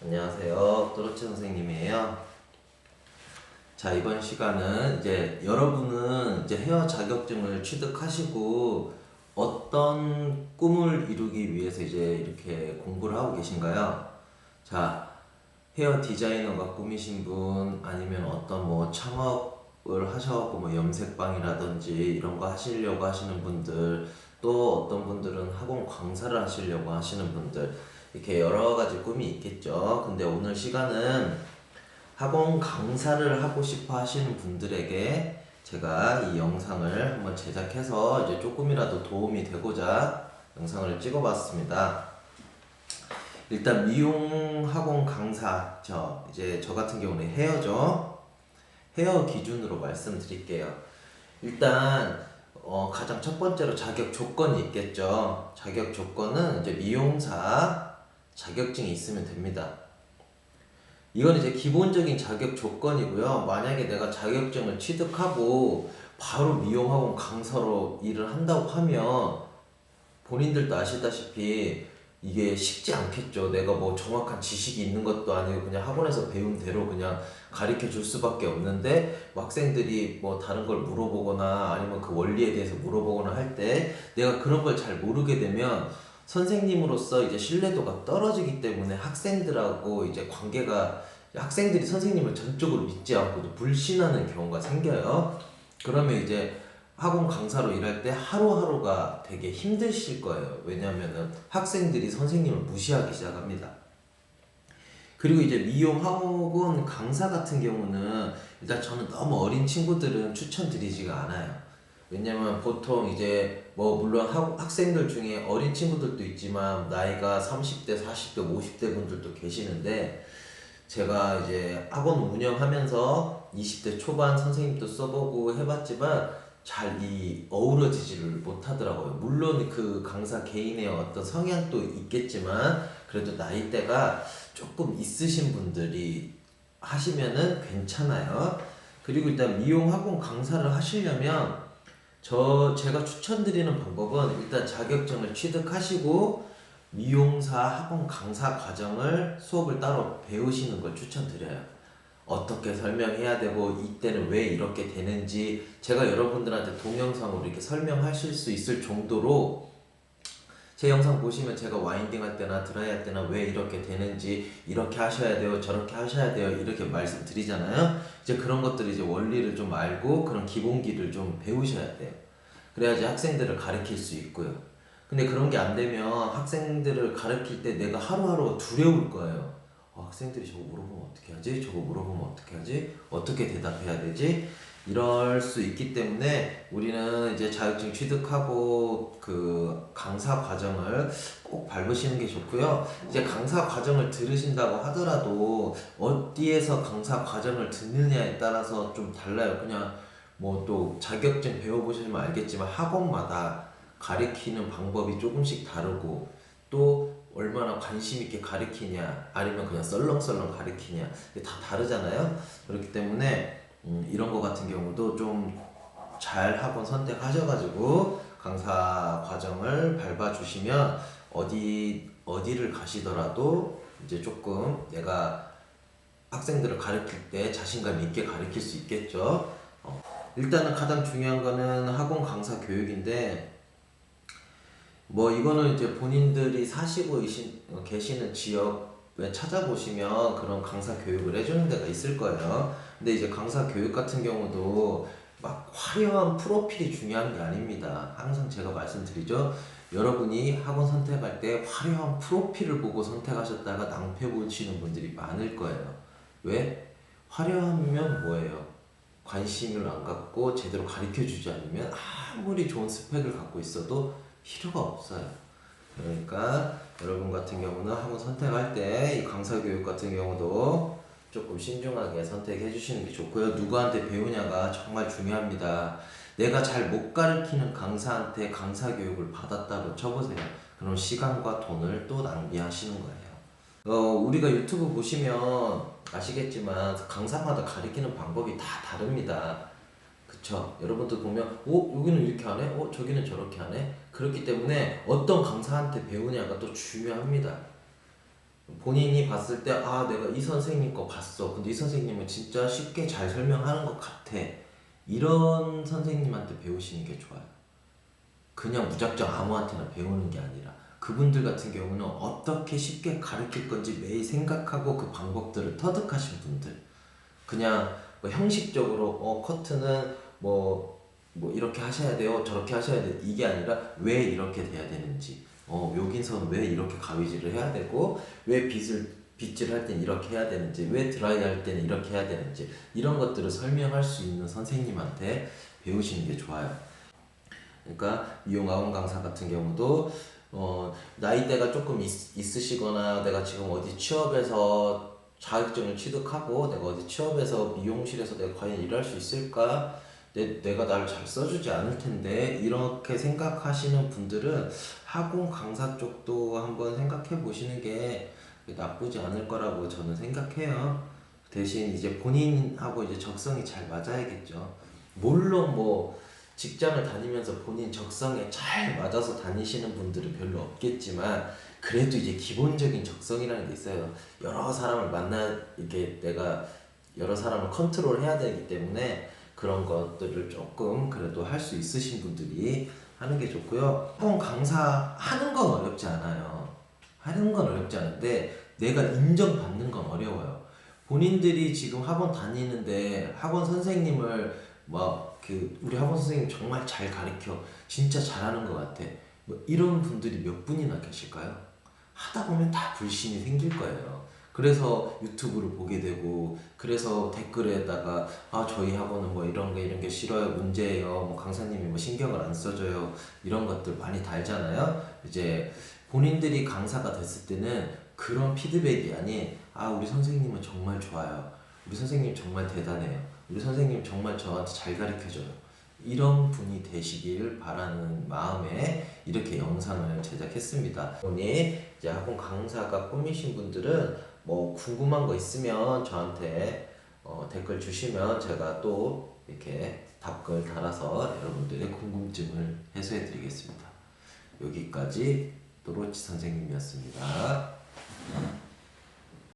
안녕하세요. 또르치 선생님이에요. 자, 이번 시간은 이제 여러분은 이제 헤어 자격증을 취득하시고 어떤 꿈을 이루기 위해서 이제 이렇게 공부를 하고 계신가요? 자, 헤어 디자이너가 꿈이신 분, 아니면 어떤 뭐 창업을 하셔갖고 뭐 염색방이라든지 이런 거 하시려고 하시는 분들, 또 어떤 분들은 학원 강사를 하시려고 하시는 분들, 이렇게 여러 가지 꿈이 있겠죠. 근데 오늘 시간은 학원 강사를 하고 싶어 하시는 분들에게 제가 이 영상을 한번 제작해서 이제 조금이라도 도움이 되고자 영상을 찍어봤습니다. 일단 미용 학원 강사, 이제 저 같은 경우는 헤어죠. 헤어 기준으로 말씀드릴게요. 일단 가장 첫 번째로 자격 조건이 있겠죠. 자격 조건은 이제 미용사 자격증이 있으면 됩니다. 이건 이제 기본적인 자격 조건이고요. 만약에 내가 자격증을 취득하고 바로 미용학원 강사로 일을 한다고 하면 본인들도 아시다시피 이게 쉽지 않겠죠. 내가 뭐 정확한 지식이 있는 것도 아니고 그냥 학원에서 배운 대로 그냥 가르쳐 줄 수밖에 없는데, 학생들이 뭐 다른 걸 물어보거나 아니면 그 원리에 대해서 물어보거나 할 때 내가 그런 걸 잘 모르게 되면 선생님으로서 이제 신뢰도가 떨어지기 때문에 학생들하고 이제 관계가, 학생들이 선생님을 전적으로 믿지 않고 불신하는 경우가 생겨요. 그러면 이제 학원 강사로 일할 때 하루하루가 되게 힘드실 거예요. 왜냐하면은 학생들이 선생님을 무시하기 시작합니다. 그리고 이제 미용 학원 강사 같은 경우는 일단 저는 너무 어린 친구들은 추천드리지가 않아요. 왜냐면 보통 이제 뭐 물론 학생들 중에 어린 친구들도 있지만 나이가 30대, 40대, 50대 분들도 계시는데, 제가 이제 학원 운영하면서 20대 초반 선생님도 써보고 해봤지만 잘 어우러지지를 못하더라고요. 물론 그 강사 개인의 어떤 성향도 있겠지만 그래도 나이대가 조금 있으신 분들이 하시면은 괜찮아요. 그리고 일단 미용 학원 강사를 하시려면 제가 추천드리는 방법은 일단 자격증을 취득하시고 미용사 학원 강사 과정을 수업을 따로 배우시는 걸 추천드려요. 어떻게 설명해야 되고 이때는 왜 이렇게 되는지 제가 여러분들한테 동영상으로 이렇게 설명하실 수 있을 정도로, 제 영상 보시면 제가 와인딩 할 때나 드라이 할 때나 왜 이렇게 되는지, 이렇게 하셔야 돼요, 저렇게 하셔야 돼요, 이렇게 말씀드리잖아요. 이제 그런 것들 이제 원리를 좀 알고 그런 기본기를 좀 배우셔야 돼요. 그래야지 학생들을 가르칠 수 있고요. 근데 그런 게 안 되면 학생들을 가르칠 때 내가 하루하루가 두려울 거예요. 학생들이 저거 물어보면 어떻게 하지? 저거 물어보면 어떻게 하지? 어떻게 대답해야 되지? 이럴 수 있기 때문에 우리는 이제 자격증 취득하고 그 강사 과정을 꼭 밟으시는 게 좋고요. 이제 강사 과정을 들으신다고 하더라도 어디에서 강사 과정을 듣느냐에 따라서 좀 달라요. 그냥 뭐 또 자격증 배워보시면 알겠지만 학원마다 가르치는 방법이 조금씩 다르고, 또 얼마나 관심 있게 가르치냐 아니면 그냥 썰렁썰렁 가르치냐, 이게 다 다르잖아요. 그렇기 때문에 이런 거 같은 경우도 좀 잘 학원 선택하셔가지고 강사 과정을 밟아주시면 어디를 가시더라도 이제 조금 내가 학생들을 가르칠 때 자신감 있게 가르칠 수 있겠죠. 일단은 가장 중요한 거는 학원 강사 교육인데, 뭐 이거는 이제 본인들이 사시고 계시는 지역에 찾아보시면 그런 강사 교육을 해주는 데가 있을 거예요. 근데 이제 강사 교육 같은 경우도 막 화려한 프로필이 중요한 게 아닙니다. 항상 제가 말씀드리죠. 여러분이 학원 선택할 때 화려한 프로필을 보고 선택하셨다가 낭패 보시는 분들이 많을 거예요. 왜? 화려하면 뭐예요? 관심을 안 갖고 제대로 가르쳐 주지 않으면 아무리 좋은 스펙을 갖고 있어도 필요가 없어요. 그러니까 여러분 같은 경우는 학원 선택할 때 이 강사 교육 같은 경우도 조금 신중하게 선택해 주시는 게 좋고요. 누구한테 배우냐가 정말 중요합니다. 내가 잘 못 가르치는 강사한테 강사 교육을 받았다고 쳐보세요. 그럼 시간과 돈을 또 낭비하시는 거예요. 우리가 유튜브 보시면 아시겠지만 강사마다 가르치는 방법이 다 다릅니다. 그쵸? 여러분들 보면 여기는 이렇게 하네? 저기는 저렇게 하네? 그렇기 때문에 어떤 강사한테 배우냐가 또 중요합니다. 본인이 봤을 때 아 내가 이 선생님 거 봤어. 근데 이 선생님은 진짜 쉽게 잘 설명하는 것 같아. 이런 선생님한테 배우시는 게 좋아요. 그냥 무작정 아무한테나 배우는 게 아니라 그분들 같은 경우는 어떻게 쉽게 가르칠 건지 매일 생각하고 그 방법들을 터득하신 분들. 그냥 뭐 형식적으로 커트는 뭐 이렇게 하셔야 돼요 저렇게 하셔야 돼 이게 아니라 왜 이렇게 돼야 되는지 여기선 왜 이렇게 가위질을 해야 되고 왜 빗질 할 땐 이렇게 해야 되는지 왜 드라이 할 때는 이렇게 해야 되는지 이런 것들을 설명할 수 있는 선생님한테 배우시는 게 좋아요. 그러니까 미용학원 강사 같은 경우도 나이대가 조금 있으시거나 내가 지금 어디 취업해서 자격증을 취득하고 내가 어디 취업해서 미용실에서 내가 과연 일할 수 있을까? 내가 나를 잘 써주지 않을 텐데 이렇게 생각하시는 분들은 학원 강사 쪽도 한번 생각해 보시는 게 나쁘지 않을 거라고 저는 생각해요. 대신 이제 본인하고 이제 적성이 잘 맞아야겠죠. 물론 뭐 직장을 다니면서 본인 적성에 잘 맞아서 다니시는 분들은 별로 없겠지만 그래도 이제 기본적인 적성이라는 게 있어요. 여러 사람을 이게 내가 여러 사람을 컨트롤해야 되기 때문에 그런 것들을 조금 그래도 할 수 있으신 분들이 하는 게 좋고요. 학원 강사 하는 건 어렵지 않아요. 하는 건 어렵지 않은데 내가 인정받는 건 어려워요. 본인들이 지금 학원 다니는데 학원 선생님을 우리 학원 선생님 정말 잘 가르쳐 진짜 잘하는 것 같아 뭐 이런 분들이 몇 분이나 계실까요? 하다 보면 다 불신이 생길 거예요. 그래서 유튜브를 보게 되고 그래서 댓글에다가 아 저희 학원은 뭐 이런 게 싫어요 문제예요 뭐 강사님이 뭐 신경을 안 써줘요 이런 것들 많이 달잖아요. 이제 본인들이 강사가 됐을 때는 그런 피드백이 아닌 아 우리 선생님은 정말 좋아요 우리 선생님 정말 대단해요 우리 선생님 정말 저한테 잘 가르쳐줘요 이런 분이 되시길 바라는 마음에 이렇게 영상을 제작했습니다. 오늘 이제 학원 강사가 꿈이신 분들은 뭐 궁금한 거 있으면 저한테 댓글 주시면 제가 또 이렇게 답글 달아서 여러분들의 궁금증을 해소해 드리겠습니다. 여기까지 또로치 선생님이었습니다.